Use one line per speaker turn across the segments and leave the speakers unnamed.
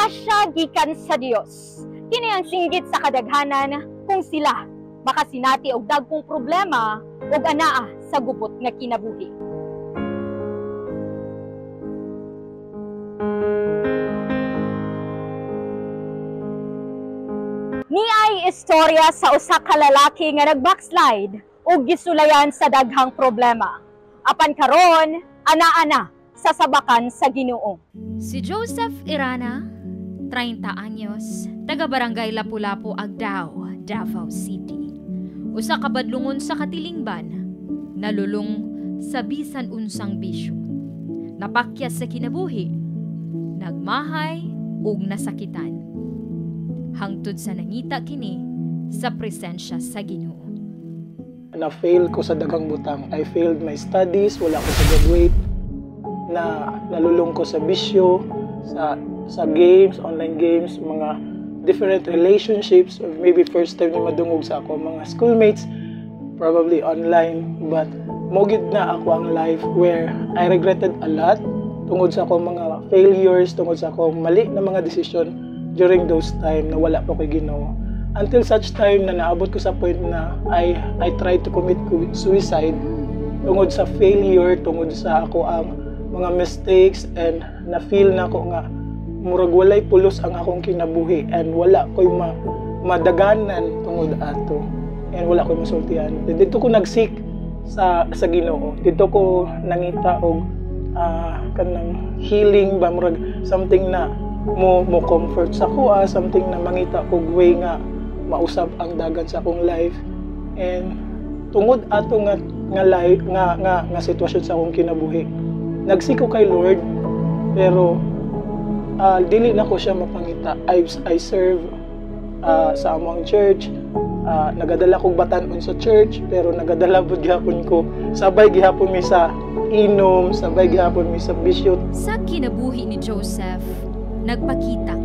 grasya gikan sa Dios. Kini ang singgit sa kadaghanan kung sila makasinati og dagkong problema ug anaa sa gubot nga kinabuhi. Niay istorya sa usa ka lalaki nga nag-backslide ug gisulayan sa daghang problema. Apan karon, anaa na sa sabakan sa Ginoo.
Si Joseph Irana, 30 anyos, taga Barangay Lapu-Lapu, Agdao, Davao City. Usa ka badlungon sa katilingban, nalulong sa bisan unsang bisyo. Napakyas sa kinabuhi, nagmahay ug nasakitan. Hangtod sa nangita kini sa presensya sa Ginoo.
Na-fail ko sa daghang butang. I failed my studies, wala ko sa graduate. Nalulong ko sa bisyo, sa games, online games, mga different relationships, or maybe first time na madungog sa ako mga schoolmates, probably online, but mogid na ako ang life where I regretted a lot tungod sa ako mga failures, tungod sa ako mali na mga decision during those time na wala pa ko Ginoo. Until such time na naabot ko sa point na I tried to commit suicide tungod sa failure, tungod sa ako ang mga mistakes, and na-feel na ko nga murag walay pulos ang akong kinabuhi and wala ko'y madaganan tungod ato and wala ko'y masultihan. Dito ko nag-seek sa Ginoo. Dito ko nangita og kanang healing ba, murag something na mo comfort sa kuha, something na mangita kog way nga mausab ang dagan sa akong life. And tungod ato nga life nga sitwasyon sa akong kinabuhi, nagsiko kay Lord, pero dili na ko siya mapangita. I serve sa among church, nagadala kog batan-on sa church, pero nagadala pud gihapon ko, sabay gihapon mi sa inom, sabay gihapon mi sa bisyo.
Sa kinabuhi ni Joseph, nagpakita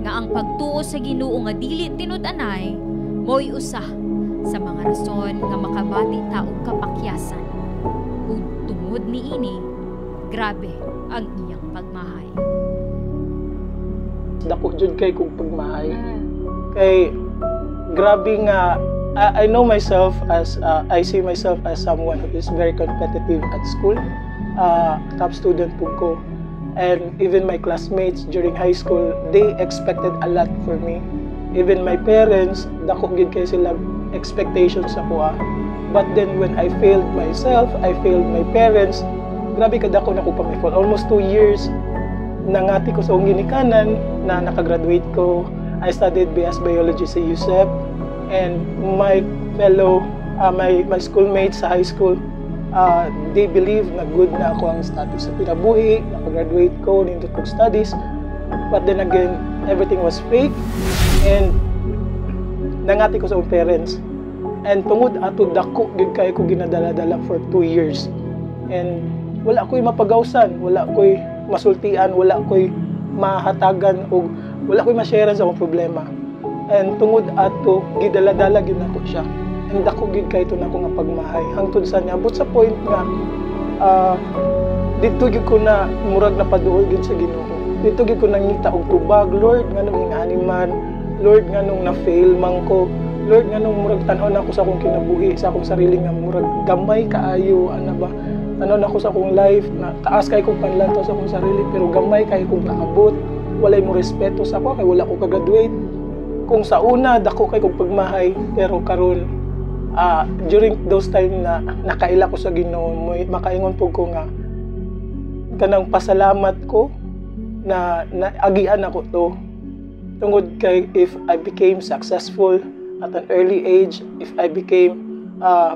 nga ang pagtuo sa Ginoo nga dili tinud-anay mo'y usa sa mga rason nga makabati ta og kapakyasan. Ug tungod niini, grabe ang iyang pagmahay.
Dako jud kay kog pagmahay. Kay grabe nga I know myself as I see myself as someone who is very competitive at school. Top student po ko. And even my classmates during high school, they expected a lot for me. Even my parents, dako gid kay sila expectations sa kuha. But then when I failed myself, I failed my parents, grabe ka dako na ko pamifol. Almost 2 years nangati ko sa ginikanan na nakagraduate ko. I studied BS Biology sa USEP, and my fellow, my schoolmates sa high school, they believe na good na ako ang status sa pinabuhi, nakagraduate ko, nindot kong studies. But then again, everything was fake, and nangati ko sa akong parents. And tungod ato dako gid kay ko ginadala-dala for 2 years. And wala ko'y mapagawsan, wala ko'y masultian, wala ko'y mahatagan, o wala ko'y ma-share sa akong problema. And tungod ato gidala-dala gid nako siya. And dako gid kay ito na ko nga pagmahay. Hangtod sa niabot sa point nga dito gid ko na murag napaduol gid sa Ginoo. Dito gid ko nangita og tubag, Lord, nganong animan, Lord, nganong na-fail man ko, Lord, nganong murag tan-aw na ako sa akong kinabuhi, sa akong sarili nga murag gamay kaayo, ana ba? Tan-aw na ako sa akong life, na taas kay kong panlantaw sa akong sarili, pero gamay kay kong naabot. Walay mo respeto sa ako kay wala ko ka-graduate. Kung sa una dako kay kong pagmahay, pero karon during those time na nakaila ko sa Ginoo, makaingon po ko nga kanang pasalamat ko na agian ako to. Tungod kay if I became successful at an early age, if I became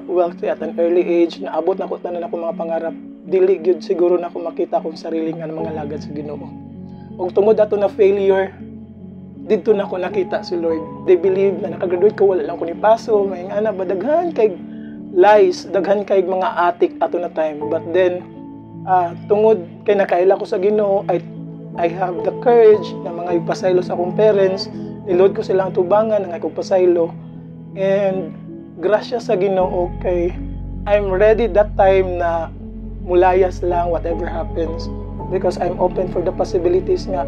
wealthy at an early age, naabot na ko tanan ako mga pangarap, dili gyud siguro na ako makita kong sarili nga mga lagad sa Ginoo. Ug tungod ato na failure, dito na ko nakita si Lord. They believe na nakagraduate ko, wala lang ko ni paso, may nga ba, daghan kay lies, daghan kay mga atik ato na time. But then, tungod kay nakaila ko sa Ginoo, I have the courage na mga ipasaylo sa akong parents, niload ko silang tubangan, nga akong pasaylo. And grasya sa Ginoo kay I'm ready that time na mulayas lang whatever happens, because I'm open for the possibilities nga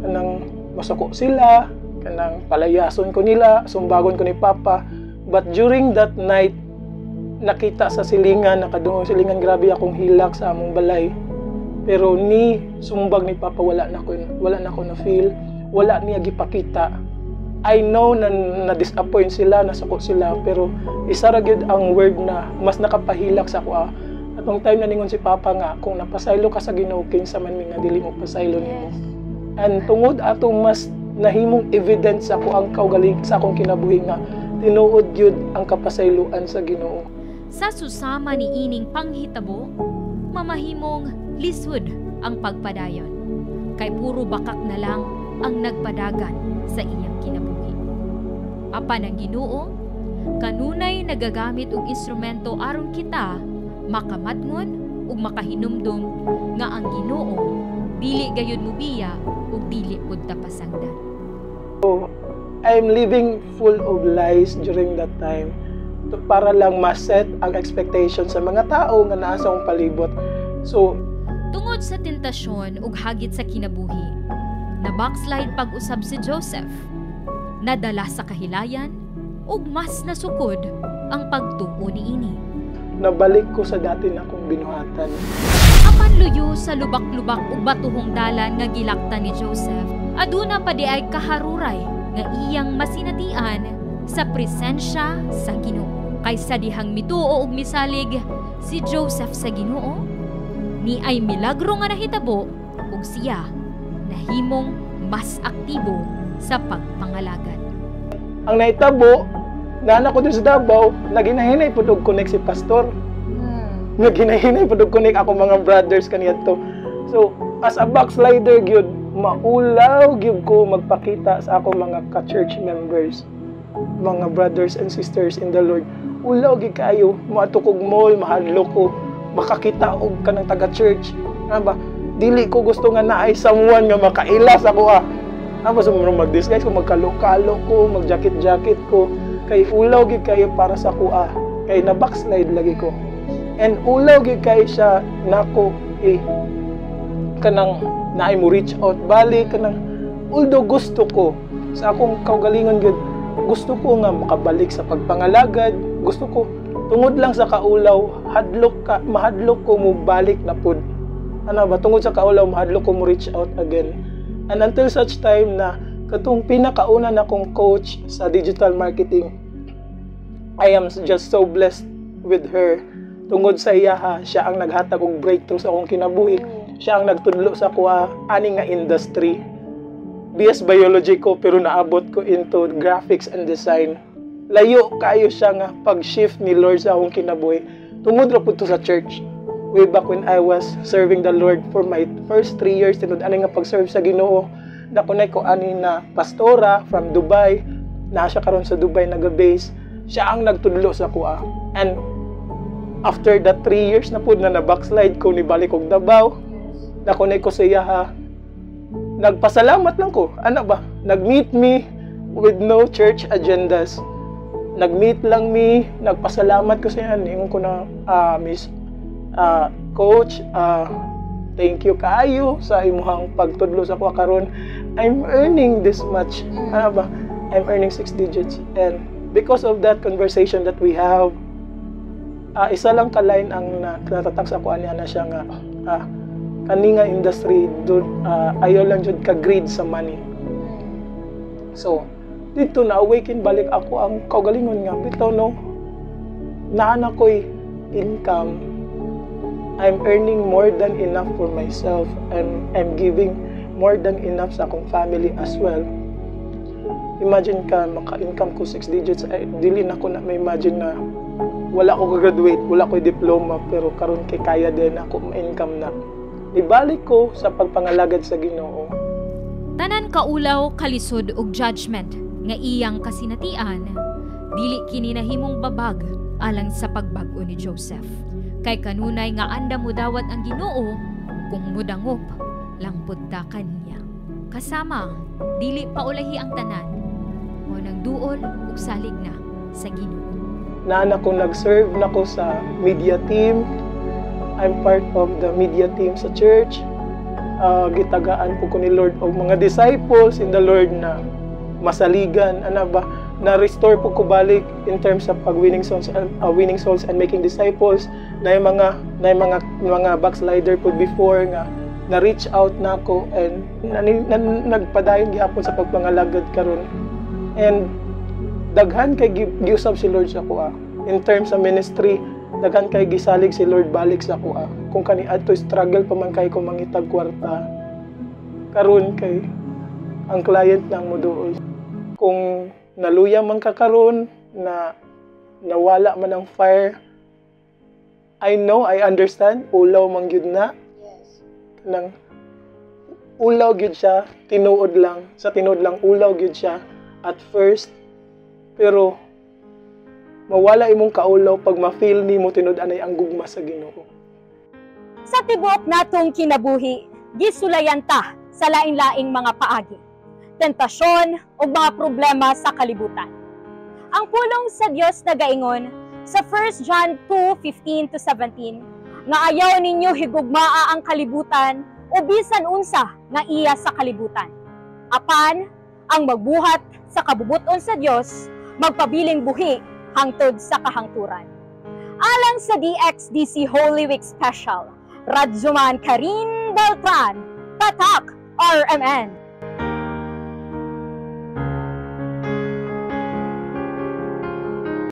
kanang masuko sila, kanang palayason ko nila, sumbagon ko ni Papa. But during that night, nakita sa silingan, nakadungog silingan, grabe akong hilak sa among balay. Pero ni sumbag ni Papa, wala na ko na feel, wala niya gipakita. I know na na-disappoint sila, nasuko sila, pero isa ra gyud ang word na mas nakapahilak sa ako. At nung time na ningon si Papa nga, kung napasaylo ka sa Ginoo, kinsa man mi nga dili mo pasaylo nimo. And tungod ato mas nahimong evidence ako ang kaugaling sa akong kinabuhi nga tinuod gyud ang kapasayloan sa Ginoo.
Sa susama ni ining panghitabo, mamahimong lisod ang pagpadayon. Kay puro bakak na lang ang nagpadagan sa iyang kinabuhi. Apan ang Ginoo, kanunay nagagamit og instrumento aron kita makamatngon ug makahinumdum nga ang Ginoo dili gayud mubiya ug dili pud ta pasangdan.
So, I'm living full of lies during that time para lang ma-set ang expectation sa mga tao nga naa sa akong palibot. So,
tungod sa tentasyon ug hagit sa kinabuhi, na backslide pag-usab si Joseph, nadala sa kahilayan ug mas nasukod ang pagtuo niini.
Nabalik ko sa dati na akong binuhatan.
Apan luyo sa lubak-lubak ug batuhong dalan nga gilaktan ni Joseph, aduna pa di ay kaharuray nga iyang masinatian sa presensya sa Ginoo. Kaysa dihang mituo ug misalig si Joseph sa Ginoo, ni ay milagro nga nahitabo ug siya nahimong mas aktibo sa pagpangalagad.
Ang nahitabo, naanak ko din sa Davao, naginahinay po og connect si pastor. Naginahinay po og connect ako mga brothers kaniadto. So, as a backslider gyud, maulaw gyud ko magpakita sa ako mga ka-church members, mga brothers and sisters in the Lord. Ulaw gyud kayo, moadto kog mall, mahadlok ko, makakita og kanang taga-church. Nga ba? Dili ko gusto nga naay someone nga makailas ako Ano sa mga mag-disguise ko, magkalo-kalo ko, mag-jacket-jacket ko. Kay ulaw gyud kayo para sa kuha. Kay na-backslide lagi ko. And ulaw gyud kayo siya nako kanang naay mo reach out balik kanang although gusto ko sa akong kaugalingon gyud, gusto ko nga makabalik sa pagpangalagad, gusto ko tungod lang sa kaulaw, mahadlok ko mo balik na pud. Ano ba, tungod sa kaulaw, mahadlok ko mo reach out again. And until such time na katong pinakauna na kong coach sa digital marketing, I am just so blessed with her. Tungod sa iya siya ang naghatag og breakthrough sa akong kinabuhi. Siya ang nagtudlo sa kuha ani nga industry. BS Biology ko pero naabot ko into graphics and design. Layo kayo siya nga pag-shift ni Lord sa akong kinabuhi. Tungod ra pud to sa church. Way back when I was serving the Lord for my first 3 years, tinud ani nga pag-serve sa Ginoo, nakunay ko ani na pastora from Dubai, na siya karon sa Dubai naga-base. Siya ang nagtudlo sa kuha. And after that 3 years na pud na backslide ko, ni balik og Davao, nakunay ko sa iya nagpasalamat lang ko. Ano ba? Nag-meet me with no church agendas. Nag-meet lang me, nagpasalamat ko sa iya. Ingon ko na, Miss Coach, thank you kaayo sa imuhang pagtudlo sa kuha karon. I'm earning this much. Ano ba? I'm earning 6 digits. And because of that conversation that we have, isa lang ka line ang natatak sa kuha niya na siya nga, kani nga industry, ayaw lang jud ka greed sa money. So, dito na awaken balik ako ang kaugalingon nga, bitaw no, naana ko'y income. I'm earning more than enough for myself, and I'm giving more than enough sa akong family as well. Imagine ka, maka-income ko 6 digits, dili na ko na ma-imagine na wala ko graduate, wala ko diploma, pero karon kay kaya din ako ma-income na. Ibalik ko sa pagpangalagad sa Ginoo.
Tanan kaulaw, kalisod ug judgment nga iyang kasinatian, dili kini nahimong babag alang sa pagbag-o ni Joseph. Kay kanunay nga anda mo dawat ang Ginoo kung mudangop lang pud ta kaniya. Kasama dili paulahi ang tanan o nagduol ug salig na sa Ginoo.
Naana ko nag-serve na ko sa media team. I'm part of the media team sa church. gitagaan po ko ni Lord og mga disciples in the Lord na masaligan na restore po ko balik in terms of winning souls and making disciples na yung mga backslider po before nga na reach out nako and nagpadayon gyapon sa pagpangalagad karon. And daghan kay giusab si Lord sa kuha in terms of ministry, daghan kay gisalig si Lord balik sa kuha. Kung kani adto struggle pa man kay ko mangitag kwarta, karon kay ang client nang moduol. Kung naluya man ka karon na nawala man ang fire, I understand, ulaw man gyud na.
Yes.
Nang ulaw gyud siya, tinuod lang ulaw gyud siya at first, pero mawala imong kaulaw pag ma-feel nimo tinud-anay ang gugma sa Ginoo.
Sa tibuok natong kinabuhi, gisulayan ta sa lain-laing mga paagi, tentasyon o mga problema sa kalibutan. Ang pulong sa Dios nagaingon sa 1 John 2:15-17 nga ayaw ninyo higugmaa ang kalibutan o bisan unsa nga iya sa kalibutan. Apan ang magbuhat sa kabubuton sa Dios magpabiling buhi hangtod sa kahangturan. Alang sa DXDC Holy Week Special, Radzuman Karin Beltran, Tatak RMN.